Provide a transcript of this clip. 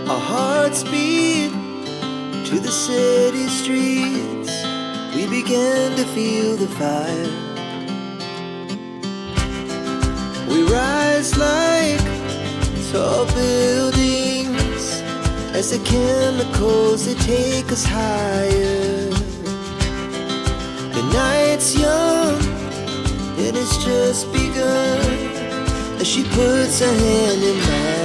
Our hearts beat to the city streets. We began to feel the fire. We rise like tall buildings as the chemicals they take us higher. The night's young and it's just begun as she puts her hand in mine.